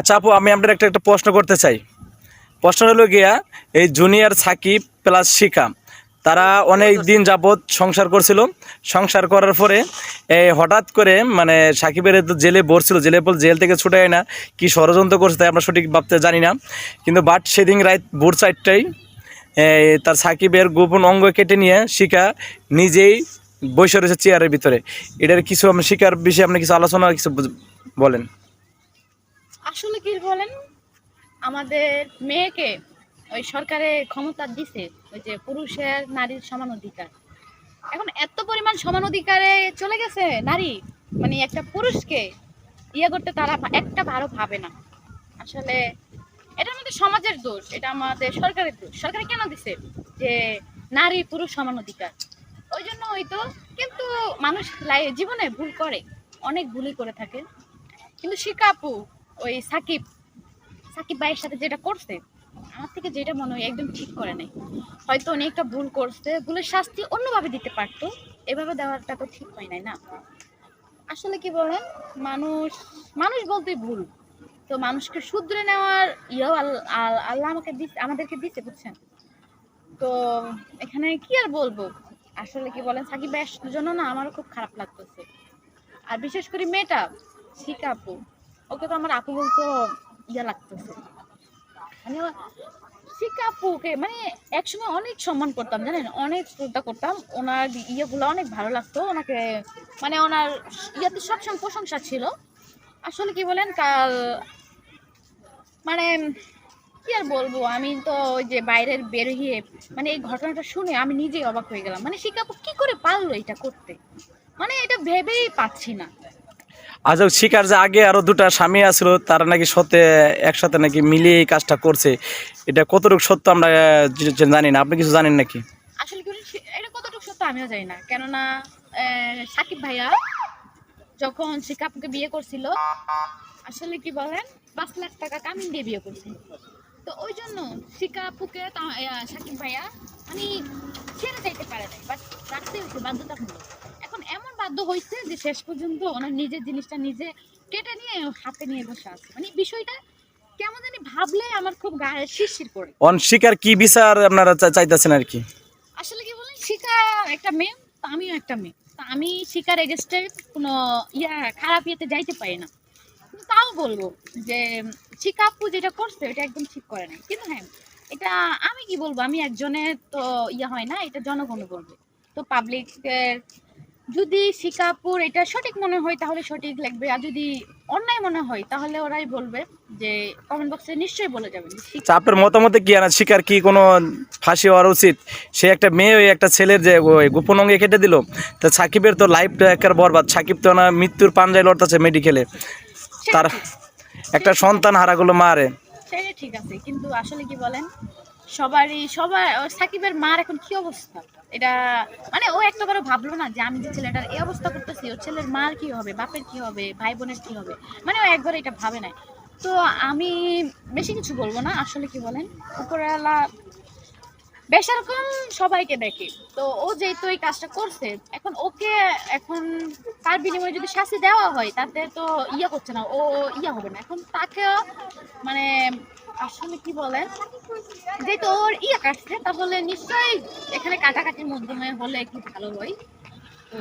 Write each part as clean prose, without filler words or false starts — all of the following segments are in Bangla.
আচ্ছা আপু, আমি আপনার একটা একটা প্রশ্ন করতে চাই। প্রশ্ন হলো গিয়া, এই জুনিয়র সাকিব প্লাস শিখা, তারা অনেক দিন যাবৎ সংসার করছিল। সংসার করার পরে হঠাৎ করে মানে সাকিবের তো জেলে ভরছিল, জেল থেকে ছুটে হয় না, কি ষড়যন্ত্র করছে তাই আমরা সঠিক ভাবতে জানি না। কিন্তু বাট সেদিন রাত ভোর 4টায় তার সাকিবের গোপন অঙ্গ কেটে নিয়ে শিখা নিজেই বসে রয়েছে চেয়ারের ভিতরে। এটার কিছু আপনি শিখার বিষয়ে আপনি কিছু আলোচনা কিছু বলেন। আসলে কি বলেন, আমাদের মেয়েকে ওই সরকারে ক্ষমতা দিছে, ওই যে পুরুষের নারীর সমান অধিকার। এখন এত পরিমাণ সমান অধিকারে চলে গেছে নারী, মানে একটা পুরুষকে ইয়ে করতে তারা একটা ভালো ভাবে না। আসলে এটা আমাদের সমাজের দোষ, এটা আমাদের সরকারের দোষ। সরকার কেন দিছে যে নারী পুরুষ সমান অধিকার? ওই জন্য হয়তো, কিন্তু মানুষ জীবনে ভুল করে, অনেক ভুলই করে থাকে। কিন্তু শিখা আপু ওই সাকিব সাকিব ভাইয়ের সাথে যেটা করছে, আমার থেকে যেটা মনে হয় একদম ঠিক করে নাই। হয়তো উনি একটা ভুল করছে, ভুলের শাস্তি অন্যভাবে দিতে পারতো, এভাবে দেওয়াটা তো ঠিক হয় নাই না। আসলে কি বলেন, মানুষ মানুষ বলতে ভুল, তো মানুষকে শুধরে নেওয়ার ইয়েও আল্লাহ আমাদেরকে দিচ্ছে, বুঝছেন? তো এখানে কি আর বলবো। আসলে কি বলেন, সাকিব ভাইয়ের জন্য না আমারও খুব খারাপ লাগতেছে। আর বিশেষ করে মেয়েটা শিখা আপু, ওকে তো আমার আপু বলতে ইয়ে লাগতেছে। মানে শিখা আপুকে মানে একসময় অনেক সম্মান করতাম, জানেন, অনেক শ্রদ্ধা করতাম। ওনার ইয়েগুলো অনেক ভালো লাগতো ওনাকে, মানে ওনার ইয়েতে সবসময় প্রশংসা ছিল। আসলে কি বলেন, কাল মানে কি আর বলবো, আমি তো ওই যে বাইরের বের হয়ে মানে এই ঘটনাটা শুনে আমি নিজেই অবাক হয়ে গেলাম। মানে শিখা আপু কি করে পারলো এটা করতে, মানে এটা ভেবেই পাচ্ছি না। আচ্ছা, শিকার যে আগে আরো দুটা স্বামী আছিল, তারা নাকি একসাথে নাকি মিলিয়ে এই কাজটা করছে, এটা কতটুকু সত্য আমরা জানি না। আপনি কিছু জানেন নাকি? আসলে কি বলেন, এটা কতটুকু সত্য আমিও জানি না, কেননা সাকিব ভাইয়া যখন শিখা আপুকে বিয়ে করছিল, আসলে কি বলেন, 5 লাখ টাকা কামিন দিয়ে বিয়ে করছিল। তো ওই জন্য শিখা আপুকে সাকিব ভাইয়া মানে ছেড়ে যাইতে পারে নাই, বাট রাখতে হয়েছে বাধ্যতামূলক। এখন এমন বাধ্য হয়েছে যে শেষ পর্যন্ত ওনার নিজের জিনিসটা নিজে কেটে নিয়ে হাতে নিয়ে বসে আছে। মানে বিষয়টা কেমন জানি ভাবলে আমার খুব গায়ে শিরশির করে। শিকার কি বিচার আপনারা চাইতেছেন আর কি? আসলে কি বলেন, শিখা একটা মেয়ে, তো আমিও একটা মেয়ে, তো আমি শিখার এগেস্টে কোনো খারাপ ইয়েতে যাইতে পারি না। কিন্তু তাও বলবো যে শিখা আপু যেটা করছে এটা একদম ঠিক করে নাই। কিন্তু হ্যাঁ, এটা আমি কি বলবো, আমি একজনের তো হয় না, এটা জনগণ বলবে। তো পাবলিকের যদি শিখা আপুর এটা সঠিক মনে হয় তাহলে সঠিক লাগবে, আর যদি অন্যায় মনে হয় তাহলে ওরাই বলবে, যে কমেন্ট বক্সে নিশ্চয়ই বলে যাবেন যে শিখা আচ্ছা, আপু। আপনার মতামতে কি আর শিকার কি কোনো ফাঁসি হওয়া উচিত? সে একটা মেয়ে, ওই একটা ছেলের যে ওই গোপন অঙ্গে কেটে দিল, তা সাকিবের তো লাইফটা একের বরবাদ। সাকিব তো না মৃত্যুর পাঞ্জায় লড়তেছে মেডিকেলে, সেটা তার ঠিক, একটা সেটা ঠিক সন্তান আছে, হারাগুলো মারে। সেটা ঠিক আছে, কিন্তু আসলে কি বলেন, সবার সাকিবের মার এখন কি অবস্থা, এটা মানে ও একটাবারও ভাবলো না যে আমি যে ছেলেটার এই অবস্থা করতেছি, ওর ছেলের মার কি হবে, বাপের কি হবে, ভাই বোনের কি হবে। মানে ও একবার এটা ভাবে নাই। তো আমি বেশি কিছু বলবো না। আসলে কি বলেন, উপরওয়ালা বেশরকম সবাইকে দেখে, তো ও যেহেতু এই কাজটা করছে, এখন ওকে এখন তার বিনিময়ে যদি শাস্তি দেওয়া হয় তাতে তো করছে না, ও হবে না, এখন তাকে মানে আসলে কি বলেন, যেহেতু ওর কাটছে তাহলে নিশ্চয়ই এখানে কাটাকাটির মাধ্যমে হলে একটু ভালো হয়। তো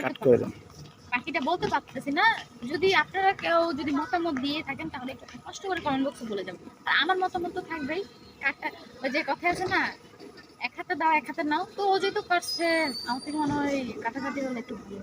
কাট করে দেন। বাকিটা বলতে পারতেছি না। যদি আপনারা কেউ যদি মতামত দিয়ে থাকেন তাহলে একটু কষ্ট করে কমেন্ট বক্সে বলে যাবেন। আর আমার মতামত তো থাকবেই। কাটা ওই যে কথা আছে না, এক হাতে দাও এক হাতে নাও, তো ও যেহেতু করছে, আমার থেকে মনে হয় কাটাকাটি হলে একটু ভালো।